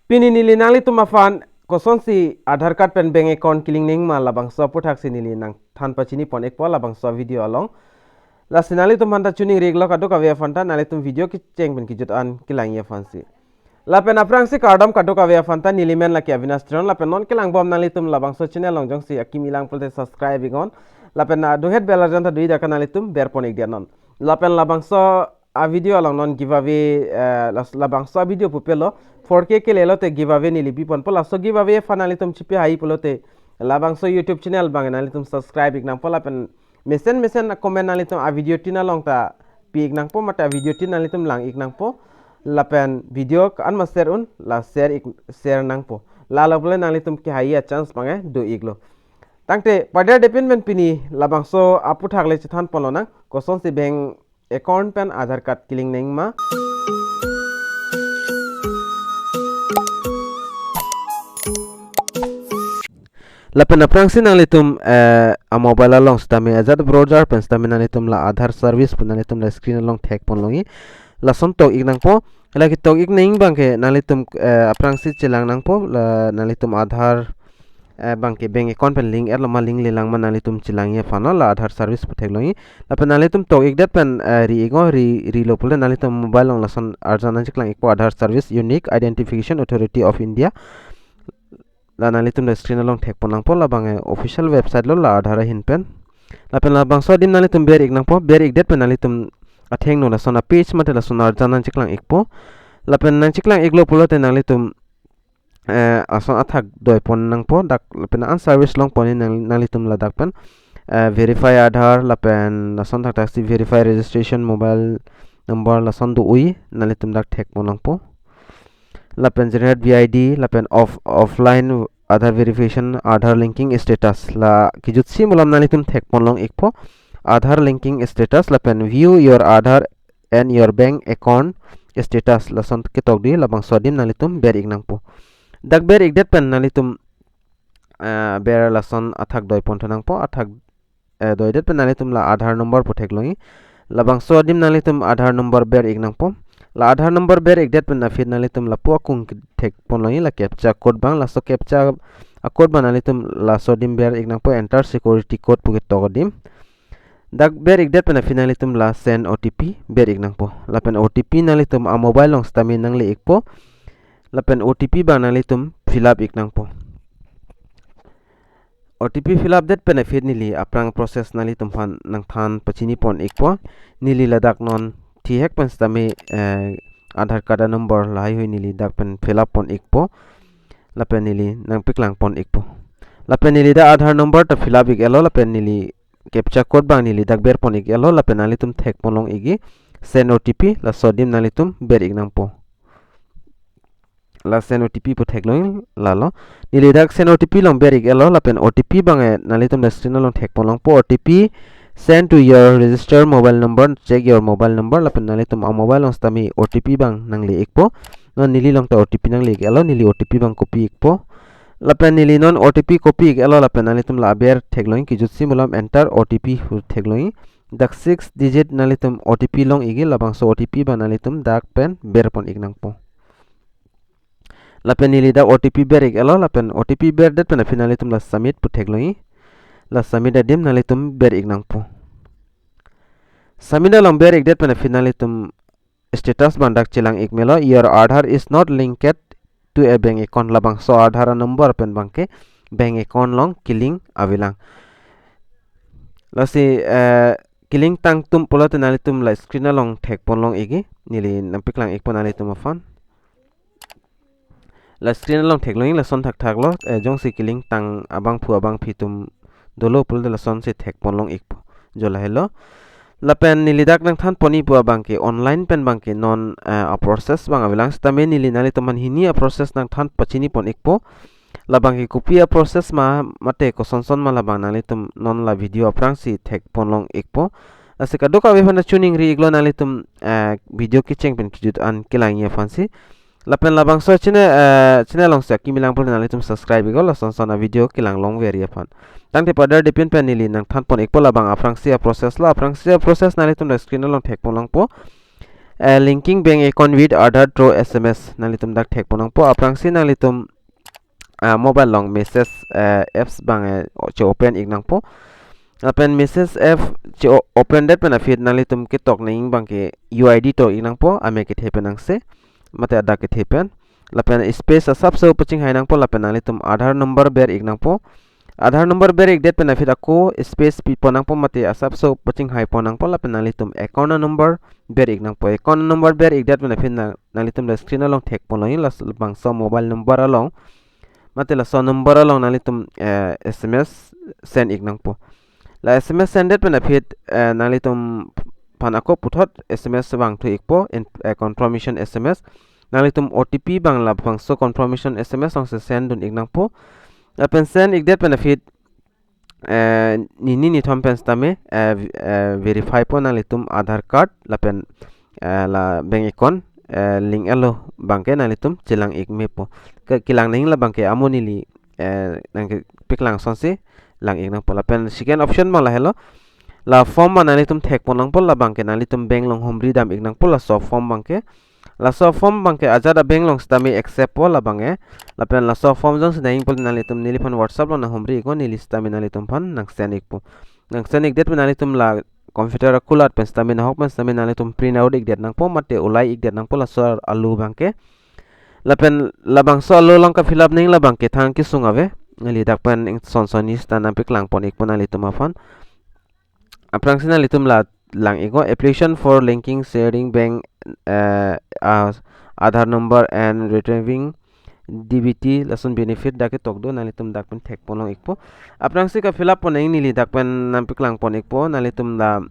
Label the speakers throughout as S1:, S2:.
S1: Pini nili nali tu mafan koson si Adhar card pen bank account killing ning ma labangso puthak si nili nang than pachini pon ek po labangso video along la sinali tu manta chuning reglo kadu kavya fanta nali tum video ki cheng pen ki jut an kilang ya fansi la pen aprang si kardom kadu kavya fanta nili men la ki avinas tron la pen non kilang bom nali tum labangso channel long jong si akimilang pulte subscribe igon la pen do head bell ajanta dui da kanali tum ber pon ek dia non la pen labangso a video along non giveaway labangso video pupelo 4K ke lelo te giveaway ni libi pon pola so giveaway fanali tum chipi hai polote labangso YouTube channel bang nali tum subscribe ignang pola pen mesen comment nali tum a video tina long ta pi ignang po mata video tina nali tum lang ignang po la pen video an ma share un la share nang po la la bole nali tum ki hai a chance bange do iglo tangte pada depend men pini labangso aputhak le chithan polona koson si bank account pen Adhar card killing neng ma lapen aprang sin alitum a mobile along stame azad browser pen stame nalitum la Adhar service pen nalitum la screen along thek pon longi la son tok ignang po lagi tok igning bangke nalitum aprang si chilang nang po la nalitum Adhar bangke bank account pen link erlo ma link lelang man nalitum chilang ye fano la Adhar service puthek longi lapen nalitum tok igdat pen ri lo pole nalitum mobile long la son arjana chiklang ikpo Adhar service unique identification authority of India la nalitum la screen along thek ponang po la bange official website lo la Adhar hin pen la pen la bangso dim nalitum ber ignang po ber igdet pen nalitum atheng no la sona page mate la sona arjana chiklang ikpo la pen nan chiklang iglo polo te nalitum ason athak doi pon nang po dak pen an service long pon nalitum la dak pen verify Adhar la pen la son thak si verify registration mobile number la son du ui nalitum dak thek ponang po la pen generate VID la pen offline Adhar verification Adhar linking status la kijut si mulam nalitum thek pon long ikpo Adhar linking status la pen view your Adhar and your bank account status la son kitok di la bang sodim nalitum ber ignang po dak ber igdet pen nalitum ber la son athak doi pon thanang po athak doi det pen nalitum la Adhar number puthek longi la bang sodim nalitum Adhar number ber ignang po la Adhar number ber igdet pen na fit nalitum la po kung thek pon longi la captcha code bang la so captcha a code ban nalitum la sodim ber ignang po enter security code pugit togodim dak ber igdet pen na fit nalitum la send OTP ber ignang po la pen OTP nalitum a mobile long stamin nang le ikpo la pen OTP bang nalitum fill up ignang po OTP fill up det pen fit nili aprang process nalitum fan nang than pachini pon ikpo nili ladak non thi hek pen stame Adhar card number lai hoi nili dak pen fill up pon ikpo la pen nili nang piklang pon ikpo la pen nili da Adhar number ta fill up ik elo la pen nili captcha code bang nili dak ber pon ik elo la pen nalitum thek pon long igi send OTP la sodim nalitum ber ignang po la send OTP pu thek long la lo nili dak send OTP long ber ik elo la pen OTP bang nalitum la screen long thek pon long po OTP send to your registered mobile number check your mobile number la pen nalitum a mobile long stami OTP bang nang le ikpo non nili long ta OTP nang le elo nili OTP bang copy ikpo la pen nili non OTP copy ik elo la pen nalitum la ber thek long ki jut simulam enter OTP hu thek long dak 6 digit nalitum OTP long igi la bang so OTP bang nalitum dak pen ber pon ignang po la pen nili dak OTP ber ik elo la pen OTP ber det pen finalitum la submit pu thek long la submit adim nalitum ber ignang po submit long ber ik det pen finalitum status bandak chilang ik melo your Adhar is not linked to a bank account labang so Adhar number pen bangke bank account long killing avilang la si killing tang tum polot nalitum la screen long thek pon long igi nili nampik lang ik pon nalitum afan la screen long thek long la son thak thak lo jong si killing tang abang phu abang phitum dolo pul de la son se thek pon long ik po jola hello la pen nili dak nang than poni pu abang ke online pen bang ke non a process bang avilang stame nili nalitum man hini a process nang than pachini pon ik po labang ki kopia process ma mate ko son ma labang nalitum non la video aprang si thek pon long ikpo asika doka we fana tuning ri iglo nalitum video ki cheng pen kijut an kilang ye fansi lapen labang so chine long sa kimilang pon nalitum subscribe igol la son na video kilang long ve ri fan tangte pada depend pen nili nang than pon ikpo labang aprang si process la aprang si process nalitum la screen long thek pon long po linking bank account with Adhar through SMS nalitum dak thek ponang po aprangsi nalitum mobile long message apps bang che open ignang po apen message app che open dat pena fit nalitum ke tok ning bang ke UID to ignang po ame ke thepen angse mate ada ke thepen lapen space asap so paching hainang po lapen nalitum Adhar number ber ignang po Adhar number ber ik det pena fit ako space pi ponang po mate asap so paching hai ponang po lapen nalitum account number ber ignang po account number ber ik det pena fit nalitum la screen along thek ponang las bang so mobile number along mate la so number along nalitum SMS send ignang po la SMS send det pena fit nalitum pan ako puthot SMS bang thu ikpo confirmation SMS nalitum OTP bang la bang so confirmation SMS ong se send dun ignang po lapen send ik det pena fit ni thom pen stame verify po nalitum AdharCard lapen la bank account link alo bangke nalitum chilang ik me po kilang ning la bangke amonili nang piklang sonse lang ik nang po lapen second option bang la hello la form nalitum thek ponang po la bangke nalitum bank long homri dam ik nang po la so form bangke la so form bangke ajada bank long stame accept po la bange lapen la so form jong sedang pol nalitum niliphan WhatsApp long na homri ko nilista me nalitum phan nang send ik po nang send ik det nalitum la computer kulat pen stame na hok pen stame nalitum print out ik det nang po mate ulai ik det nang po la so alu bangke lapen la bang so alu long ka fill up ning la bangke thang ki sungave ngali dak pen son soni sta na piklang pon ik pon nalitum afan aprang sinalitum la lang ego application for linking sharing bank Adhar number and retrieving DBT lesson benefit dake tokdo nalitum dak pen thek ponong ikpo aprang si ka fill up pon nili dak pen nampiklang pon ikpo nalitum da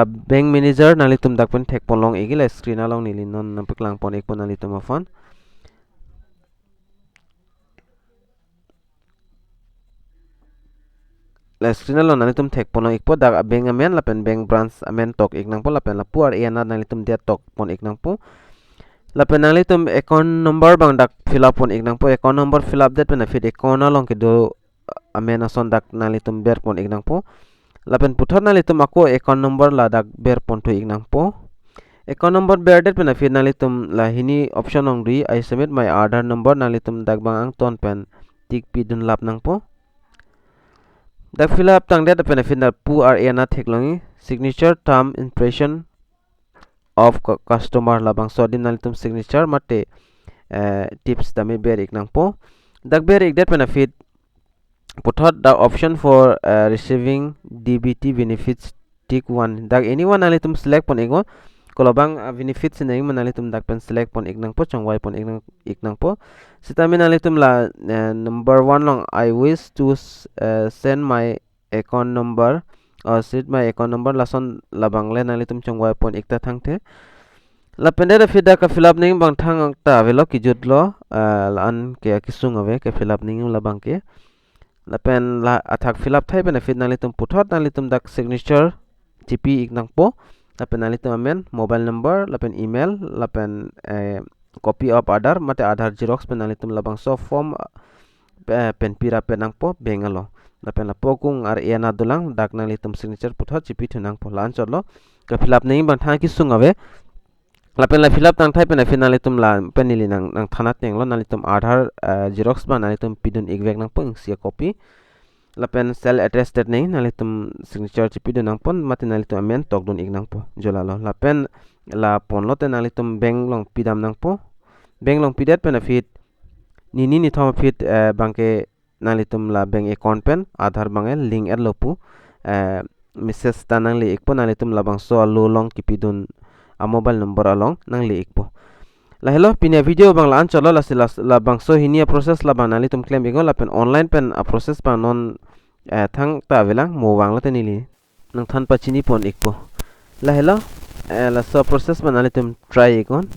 S1: bank manager nalitum dak pen thek ponong igila screen along nili non nampiklang pon ikpo nalitum afan la screen along nalitum thek ponong ikpo dak bank amen lapen bank branch amen tok iknang po lapen la puar ena nalitum dia tok pon iknang po lapen nalitum account number bang dak fill up pon iknang po account number fill up that pen fit account along ke do amena son dak nalitum ber pon iknang po lapen puthot nalitum ako account number la dak ber pon tu iknang po account number ber that pen fit nalitum la hini option ong ri I submit my Adhar number nalitum dak bang ang ton pen tik pi dun lap nang po dak fill up tang that pen fit na pu ar ena theklongi signature term impression of customer labang so dim nalitum signature mate tips dami ber ik nang po dak ber ik that benefit puthot the option for receiving DBT benefits tick 1 dak anyone nalitum select pon ego kolobang benefits nang manalitum dak pen select pon ik nang po chongwai pon ik nang po sitami nalitum la number 1 long I wish to send my account number or set my account number lason labang le nalitum chongwai pon ikta thangte la pendera fida ka fill up ning bang thang ta velo ki jutlo la an ke kisung ave ke fill up ning la bang ke la pen la athak fill up thai benefit nalitum puthot nalitum dak signature TP ik nang po la pen nalitum amen mobile number la pen email la pen copy of Adhar mate Adhar xerox pen nalitum labang so form pen pira pen nang po bengalo lapen la pokung ar ena dulang dak nalitum signature puthot chipi thunang po lan cholo ka fill up ning bang thang ki sungave lapen la fill up tang thai pen finalitum la penili nang thanat neng lo nalitum Adhar xerox ba nalitum pidun igvek nang pung sia copy lapen cell attested neng nalitum signature chipi dun nang pon mati nalitum amen tok dun ig nang po jolalo lapen la pon lo te nalitum bank long pidam nang po bank long pidat pen fit ni thom fit bangke nalitum la bank account pen Adhar bange link er lopu message tanang li ikpo nalitum la bang so lo long kipidun a mobile number along nang li ikpo la hello pinia video bang la an cholo la bang so hinia process la bang nalitum claim igo la pen online pen a process bang non thang ta velang mo wang la tenili nang than pa chini pon ikpo la hello la so process bang nalitum try igon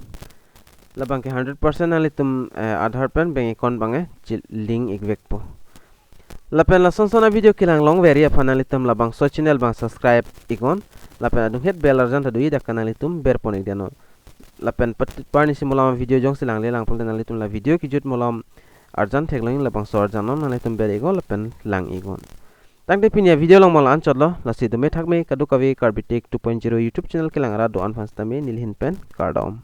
S1: la bang ke 100% nalitum Adhar pen bank account bange link ikvek po lapen la sonsona video kilang long veria panalitum la bang so channel bang subscribe ikon lapen adung het bell arjan tadui dak kanalitum ber pon ikdano lapen parni simulam video jong silang le lang pol nalitum la video ki jut mulam arjan theklang la bang so arjan nalitum ber ikon lapen lang ikon tang te pinya video long mal an chot lo la si do me thak me kadu kavi Karbi Tech 2.0 YouTube channel ke lang ra do an fans tame nil hin pen kardom.